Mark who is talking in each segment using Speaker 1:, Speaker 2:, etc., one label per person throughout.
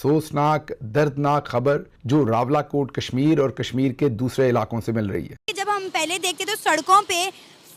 Speaker 1: अफसोसनाक दर्दनाक खबर जो रावलाकोट कश्मीर और कश्मीर के दूसरे इलाकों से मिल रही है।
Speaker 2: जब हम पहले देखते तो सड़कों पे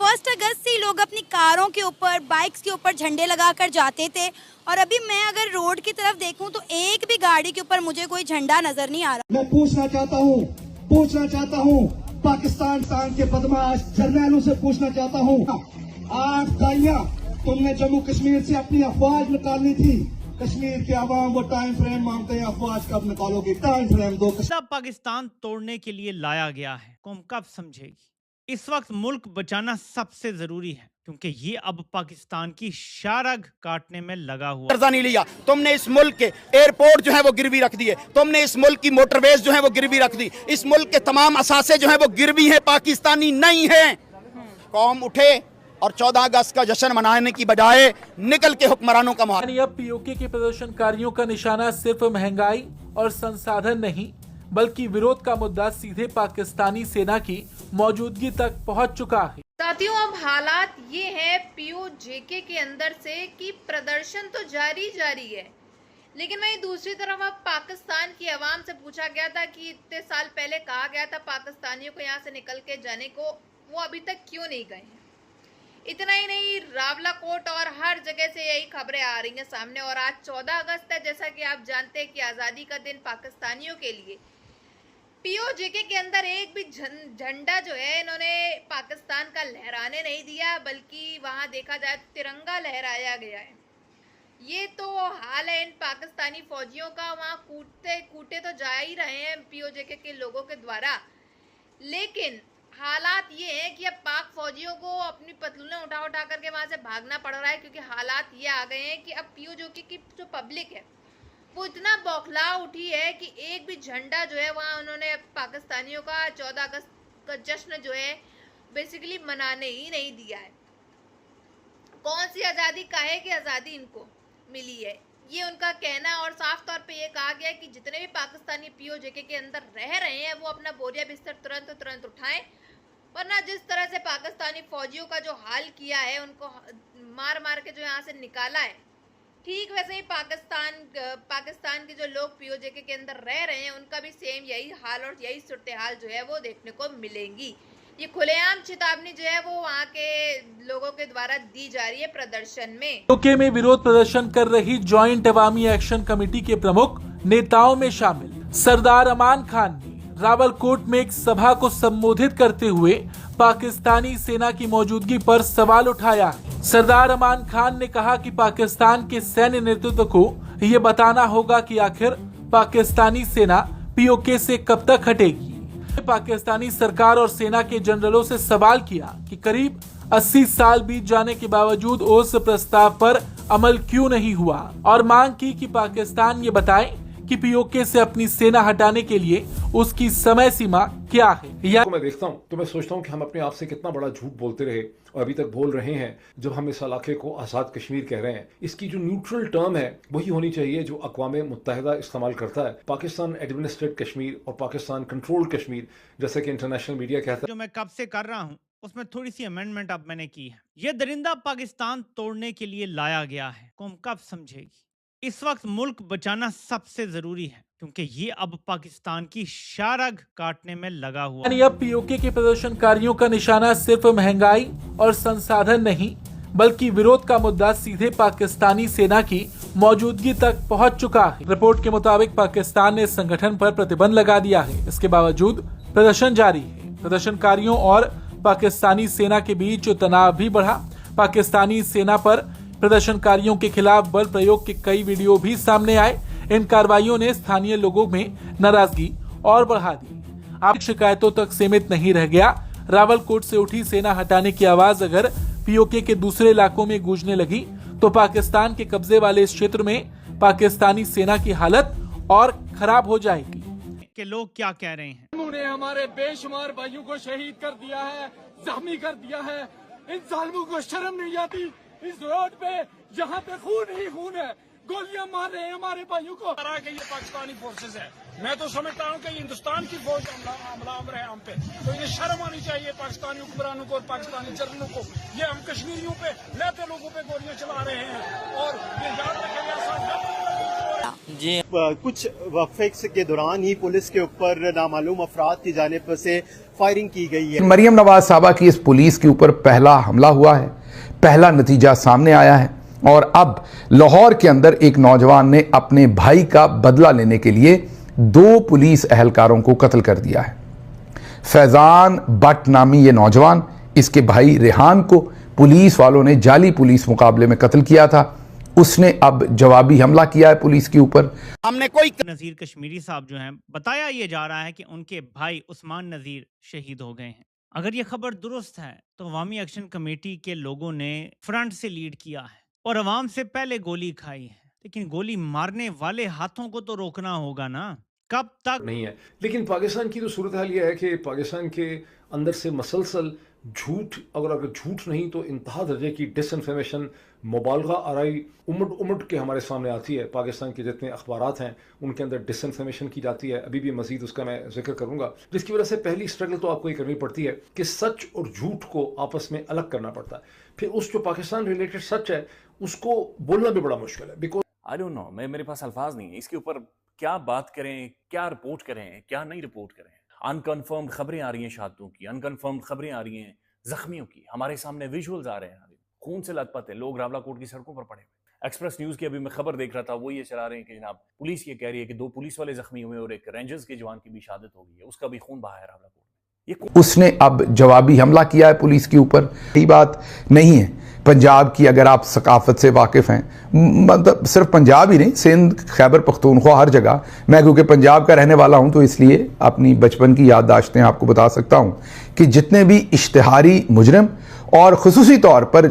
Speaker 2: 1 अगस्त से लोग अपनी कारों के ऊपर, बाइक्स के ऊपर झंडे लगाकर जाते थे, और अभी मैं अगर रोड की तरफ देखूं तो एक भी गाड़ी के ऊपर मुझे कोई झंडा नजर नहीं आ रहा।
Speaker 3: मैं पूछना चाहता हूँ पाकिस्तान के बदमाश जर्नैलों से पूछना चाहता हूँ, 8 दहाइयां तुमने जम्मू कश्मीर से अपनी अफवाज निकालनी थी। कश्मीर के आवाम वो टाइम फ्रेम मांगते हैं, अफवाज कब निकालोगे? टाइम फ्रेम दो।
Speaker 4: पाकिस्तान तोड़ने के लिए लाया गया है, कौम कब समझेगी? इस वक्त मुल्क बचाना सबसे जरूरी है, क्योंकि ये अब पाकिस्तान की शारग काटने में लगा हुआ।
Speaker 5: कर्जा नहीं लिया तुमने, इस मुल्क के एयरपोर्ट जो है वो गिरवी रख दिए तुमने, इस मुल्क की मोटरवेज जो है वो गिरवी रख दी, इस मुल्क के तमाम असासे जो है वो गिरवी है, पाकिस्तानी नहीं है। कौम उठे और 14 अगस्त का जश्न मनाने की बजाय निकल के हुक्मरानों का मुहावरा।
Speaker 6: अब पीओके के प्रदर्शनकारियों का निशाना सिर्फ महंगाई और संसाधन नहीं, बल्कि विरोध का मुद्दा सीधे पाकिस्तानी सेना की मौजूदगी तक पहुंच चुका है।
Speaker 7: साथियों, अब हालात ये है पीओजेके के अंदर से कि प्रदर्शन तो जारी है, लेकिन वहीं दूसरी तरफ अब पाकिस्तान की आवाम से पूछा गया था कि इतने साल पहले कहा गया था पाकिस्तानियों को यहाँ से निकल के जाने को, वो अभी तक क्यों नहीं गए हैं। इतना ही नहीं, रावलाकोट और हर जगह से यही खबरें आ रही हैं सामने। और आज 14 अगस्त है, जैसा कि आप जानते हैं कि आज़ादी का दिन पाकिस्तानियों के लिए। पीओजेके के अंदर एक भी झंडा जो है इन्होंने पाकिस्तान का लहराने नहीं दिया, बल्कि वहां देखा जाए तो तिरंगा लहराया गया है। ये तो हाल है इन पाकिस्तानी फौजियों का, वहां कूटे तो जा ही रहे हैं पीओजेके के लोगों के द्वारा, लेकिन हालात ये हैं कि अब पाक फौजियों को अपनी पतलूनें उठा करके वहां से भागना पड़ रहा है, क्योंकि हालात ये आ गए हैं कि अब पीओजेके की जो पब्लिक है वो इतना बौखला उठी है कि एक भी झंडा जो है वहाँ उन्होंने पाकिस्तानियों का 14 अगस्त का जश्न जो है बेसिकली मनाने ही नहीं दिया है। कौन सी आज़ादी, काहे की आज़ादी इनको मिली है, ये उनका कहना। और साफ तौर पे ये कहा गया है कि जितने भी पाकिस्तानी पीओजेके के अंदर रह रहे हैं वो अपना बोरिया बिस्तर तुरंत उठाएं, वरना जिस तरह से पाकिस्तानी फौजियों का जो हाल किया है, उनको मार के जो यहाँ से निकाला है, ठीक वैसे ही पाकिस्तान के जो लोग पीओजेके के अंदर रह रहे हैं उनका भी सेम यही हाल और यही सूरत हाल जो है वो देखने को मिलेंगी। ये खुलेआम चेतावनी जो है वो वहाँ के लोगों के द्वारा दी जा रही है प्रदर्शन में।
Speaker 6: पीओके में विरोध प्रदर्शन कर रही ज्वाइंट अवामी एक्शन कमेटी के प्रमुख नेताओं में शामिल सरदार अमान खान ने रावलकोट में एक सभा को संबोधित करते हुए पाकिस्तानी सेना की मौजूदगी पर सवाल उठाया। सरदार अमान खान ने कहा कि पाकिस्तान के सैन्य नेतृत्व को ये बताना होगा कि आखिर पाकिस्तानी सेना पीओके से कब तक हटेगी। पाकिस्तानी सरकार और सेना के जनरलों से सवाल किया कि करीब 80 साल बीत जाने के बावजूद उस प्रस्ताव पर अमल क्यों नहीं हुआ, और मांग की कि पाकिस्तान ये बताए कि पीओके से अपनी सेना हटाने के लिए उसकी समय सीमा क्या है।
Speaker 8: तो मैं देखता हूँ तो मैं सोचता हूँ कि हम अपने आप से कितना बड़ा झूठ बोलते रहे और अभी तक बोल रहे हैं, जब हम इस इलाके को आज़ाद कश्मीर कह रहे हैं। इसकी जो न्यूट्रल टर्म है वही होनी चाहिए जो अक़वाम मुत्तहिदा इस्तेमाल करता है। पाकिस्तान एडमिनिस्ट्रेट कश्मीर और पाकिस्तान कंट्रोल कश्मीर, जैसे कि इंटरनेशनल मीडिया कहता है।
Speaker 4: जो मैं कब से कर रहा हूँ उसमें थोड़ी सी अमेंडमेंट अब मैंने की है। ये दरिंदा पाकिस्तान तोड़ने के लिए लाया गया है, कौम कब समझेगी? इस वक्त मुल्क बचाना सबसे जरूरी है, क्योंकि ये अब पाकिस्तान की शारग काटने में लगा हुआ।
Speaker 6: अब पीओके के प्रदर्शनकारियों का निशाना सिर्फ महंगाई और संसाधन नहीं, बल्कि विरोध का मुद्दा सीधे पाकिस्तानी सेना की मौजूदगी तक पहुंच चुका है। रिपोर्ट के मुताबिक पाकिस्तान ने इस संगठन पर प्रतिबंध लगा दिया है। इसके बावजूद प्रदर्शन जारी है। प्रदर्शनकारियों और पाकिस्तानी सेना के बीच तनाव भी बढ़ा। पाकिस्तानी सेना पर प्रदर्शनकारियों के खिलाफ बल प्रयोग के कई वीडियो भी सामने आए। इन कार्रवाइयों ने स्थानीय लोगों में नाराजगी और बढ़ा दी। अब शिकायतों तक सीमित नहीं रह गया। रावलकोट से उठी सेना हटाने की आवाज अगर पीओके के दूसरे इलाकों में गूंजने लगी तो पाकिस्तान के कब्जे वाले इस क्षेत्र में पाकिस्तानी सेना की हालत और खराब हो जाएगी।
Speaker 4: कि लोग क्या कह रहे हैं?
Speaker 9: उन्होंने हमारे बेशुमार भाइयों को शहीद कर दिया है, जख्मी कर दिया है। इन जालिमों को शर्म नहीं आती? इस रोड पे जहाँ पे खून ही खून है, गोलियां मार रहे हैं हमारे भाइयों को।
Speaker 10: ये पाकिस्तानी फोर्सेस है, मैं तो समझता हूँ कि हिंदुस्तान की फौज हमलावर है हम पे, तो इन्हें शर्म आनी चाहिए पाकिस्तानी हुक्मरानों को और पाकिस्तानी जनरलों को। ये हम कश्मीरियों पे, लहते लोगों पे गोलियां चला रहे हैं और ये याद रखें ऐसा
Speaker 11: जी
Speaker 12: कुछ वक्फे के दौरान ही पुलिस के ऊपर नामालूम अफराद की जानिब से फायरिंग की गई है।
Speaker 1: मरियम नवाज साहबा की इस पुलिस के ऊपर पहला हमला हुआ है, पहला नतीजा सामने आया है और अब लाहौर के अंदर एक नौजवान ने अपने भाई का बदला लेने के लिए 2 पुलिस एहलकारों को कत्ल कर दिया है। फैजान बट नामी ये नौजवान, इसके भाई रेहान को पुलिस वालों ने जाली पुलिस मुकाबले में कत्ल किया था। उसने अब जवाबी हमला किया है पुलिस के ऊपर।
Speaker 5: हमने कोई
Speaker 4: नज़ीर कश्मीरी साहब जो हैं, बताया ये जा रहा है कि उनके भाई उस्मान नज़ीर शहीद हो गए हैं। अगर ये खबर दुरुस्त है तो अवामी एक्शन कमेटी के लोगों ने फ्रंट से लीड किया है और अवाम से पहले गोली खाई है, लेकिन गोली मारने वाले हाथों को तो रोकना होगा ना। कब तक
Speaker 8: नहीं है। लेकिन पाकिस्तान की तो सूरत हाल यह है कि पाकिस्तान के अंदर से मसलसल झूठ, अगर झूठ नहीं तो इंतहा दर्जे की डिसइंफॉर्मेशन, मुबालगा आराई उमड़ के हमारे सामने आती है। पाकिस्तान के जितने अखबारात हैं उनके अंदर डिसइंफॉर्मेशन की जाती है। अभी भी मजीद उसका मैं जिक्र करूंगा, जिसकी वजह से पहली स्ट्रगल तो आपको ये करनी पड़ती है कि सच और झूठ को आपस में अलग करना पड़ता है। फिर उस जो पाकिस्तान रिलेटेड सच है उसको बोलना भी बड़ा मुश्किल है। बिकॉज
Speaker 11: आई डोंट नो, मेरे पास अल्फाज नहीं है इसके ऊपर क्या बात करें, क्या रिपोर्ट करें, क्या नहीं रिपोर्ट करें। अनकन्फर्म्ड खबरें आ रही हैं शहादतों की, अनकन्फर्म्ड खबरें आ रही हैं जख्मियों की, हमारे सामने विजुअल्स आ रहे हैं, खून से लथपथ है लोग, रावलाकोट की सड़कों पर पड़े हुए। एक्सप्रेस न्यूज की अभी मैं खबर देख रहा था, वो ये चला रहे हैं कि जनाब पुलिस ये कह रही है कि 2 पुलिस वाले जख्मी हुए और एक रेंजर्स के जवान की भी शहादत हो गई है, उसका भी खून बहा है रावलाकोट।
Speaker 1: उसने अब जवाबी हमला किया है पुलिस के ऊपर। ये बात नहीं है पंजाब की, अगर आप सकाफत से वाकिफ़ हैं, मतलब सिर्फ पंजाब ही नहीं, सिंध, खैबर पख्तूनख्वा, हर जगह। मैं क्योंकि पंजाब का रहने वाला हूं तो इसलिए अपनी बचपन की याददाश्तें आपको बता सकता हूं कि जितने भी इश्तिहारी मुजरिम और खुसूसी तौर पर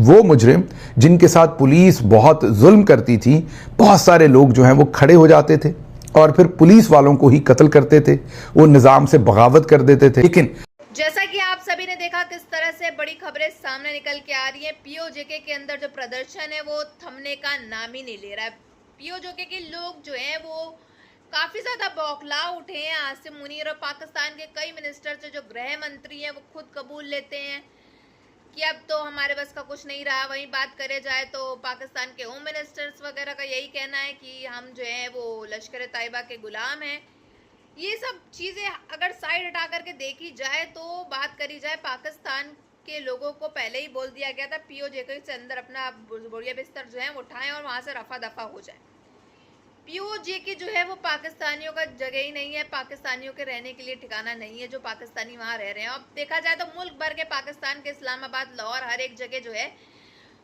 Speaker 1: वो मुजरिम जिनके साथ पुलिस बहुत जुल्म करती थी, बहुत सारे लोग जो हैं वो खड़े हो जाते थे और फिर पुलिस वालों को ही कत्ल करते थे, वो निज़ाम से बगावत कर देते थे। लेकिन
Speaker 7: जैसा कि आप सभी ने देखा किस तरह से बड़ी खबरें सामने निकल के आ रही हैं। पीओजेके के अंदर जो प्रदर्शन है वो थमने का नाम ही नहीं ले रहा है। पीओजेके के लोग जो हैं वो काफ़ी ज़्यादा बौखला उठे हैं। आसिम मुनीर और पाकिस्तान के कई मिनिस्टर से जो गृह मंत्री हैं वो खुद कबूल लेते हैं कि अब तो हमारे बस का कुछ नहीं रहा। वहीं बात करे जाए तो पाकिस्तान के होम मिनिस्टर्स वगैरह का यही कहना है कि हम जो है वो लश्कर तैयबा के गुलाम हैं। ये सब चीज़ें अगर साइड हटा करके देखी जाए तो बात करी जाए, पाकिस्तान के लोगों को पहले ही बोल दिया गया था पीओजेके से अंदर अपना बोरिया बिस्तर जो है वो उठाएं और वहाँ से रफा दफा हो जाए। पीओजेके जो है वो पाकिस्तानियों का जगह ही नहीं है, पाकिस्तानियों के रहने के लिए ठिकाना नहीं है जो पाकिस्तानी वहाँ रह रहे हैं। अब देखा जाए तो मुल्क भर के पाकिस्तान के इस्लामाबाद, लाहौर, हर एक जगह जो है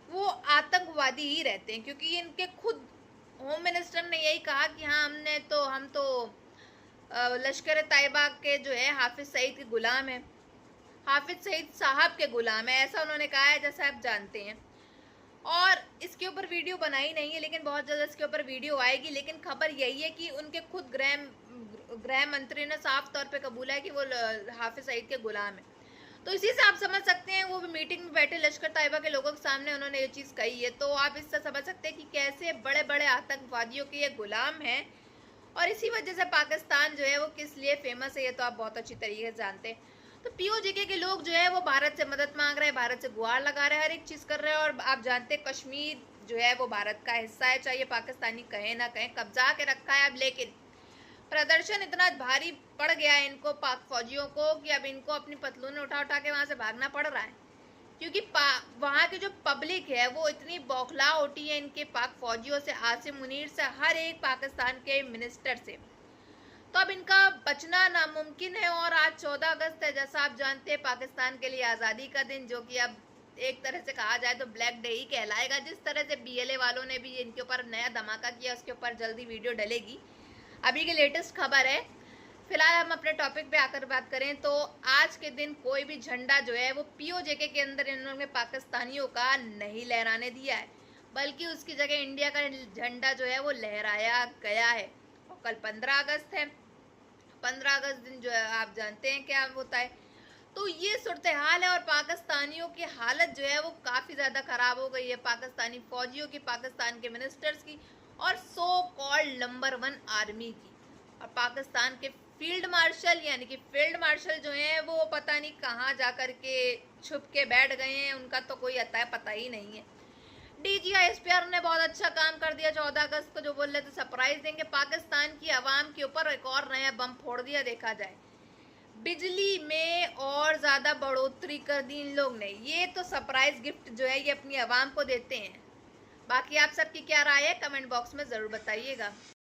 Speaker 7: वो आतंकवादी ही रहते हैं, क्योंकि इनके खुद होम मिनिस्टर ने यही कहा कि हाँ हम तो लश्कर तैयबा के जो है हाफिज सईद के गुलाम है, हाफिज सईद साहब के गुलाम है, ऐसा उन्होंने कहा है जैसा आप जानते हैं। और इसके ऊपर वीडियो बनाई नहीं है, लेकिन बहुत जल्द इसके ऊपर वीडियो आएगी। लेकिन खबर यही है कि उनके खुद गृह मंत्री ने साफ तौर पे कबूला है कि वो हाफिज सईद के गुलाम है। तो इसी से आप समझ सकते हैं, वो भी मीटिंग में बैठे लश्कर तैयबा के लोगों के सामने उन्होंने ये चीज़ कही है। तो आप इससे समझ सकते हैं कि कैसे बड़े बड़े आतंकवादियों के ये गुलाम हैं और इसी वजह से पाकिस्तान जो है वो किस लिए फेमस है ये तो आप बहुत अच्छी तरीके से जानते हैं। तो पीओजेके के लोग जो है वो भारत से मदद मांग रहे हैं, भारत से गुहार लगा रहे हैं, हर एक चीज़ कर रहे हैं। और आप जानते हैं कश्मीर जो है वो भारत का हिस्सा है, चाहे पाकिस्तानी कहें ना कहें, कब्जा के रखा है अब। लेकिन प्रदर्शन इतना भारी पड़ गया है इनको, पाक फौजियों को, कि अब इनको अपनी पतलून उठा उठा के वहाँ से भागना पड़ रहा है, क्योंकि वहाँ की जो पब्लिक है वो इतनी बौखला उठी है इनके पाक फौजियों से, आसिम मुनीर से, हर एक पाकिस्तान के मिनिस्टर से। तो अब इनका बचना नामुमकिन है। और आज 14 अगस्त है, जैसा आप जानते हैं, पाकिस्तान के लिए आज़ादी का दिन, जो कि अब एक तरह से कहा जाए तो ब्लैक डे ही कहलाएगा। जिस तरह से BLA वालों ने भी इनके ऊपर नया धमाका किया, उसके ऊपर जल्दी वीडियो डलेगी। अभी की लेटेस्ट खबर है। फिलहाल हम अपने टॉपिक पे आकर बात करें तो आज के दिन कोई भी झंडा जो है वो पीओजेके के अंदर इन्होंने पाकिस्तानियों का नहीं लहराने दिया है, बल्कि उसकी जगह इंडिया का झंडा जो है वो लहराया गया है। और कल 15 अगस्त है, 15 अगस्त दिन जो है आप जानते हैं क्या होता है। तो ये सूरत हाल है और पाकिस्तानियों की हालत जो है वो काफ़ी ज़्यादा ख़राब हो गई है, पाकिस्तानी फ़ौजियों की, पाकिस्तान के मिनिस्टर्स की और सो कॉल्ड नंबर 1 आर्मी की। और पाकिस्तान के फील्ड मार्शल यानी कि फील्ड मार्शल जो हैं वो पता नहीं कहाँ जा कर के छुप के बैठ गए हैं, उनका तो कोई अता पता ही नहीं है। DGISPR ने बहुत अच्छा काम कर दिया। 14 अगस्त को जो बोल रहे थे सरप्राइज देंगे पाकिस्तान की आवाम के ऊपर, एक और नया बम फोड़ दिया। देखा जाए बिजली में और ज्यादा बढ़ोतरी कर दी इन लोग ने। ये तो सरप्राइज गिफ्ट जो है ये अपनी आवाम को देते हैं। बाकी आप सबकी क्या राय है कमेंट बॉक्स में जरूर बताइएगा।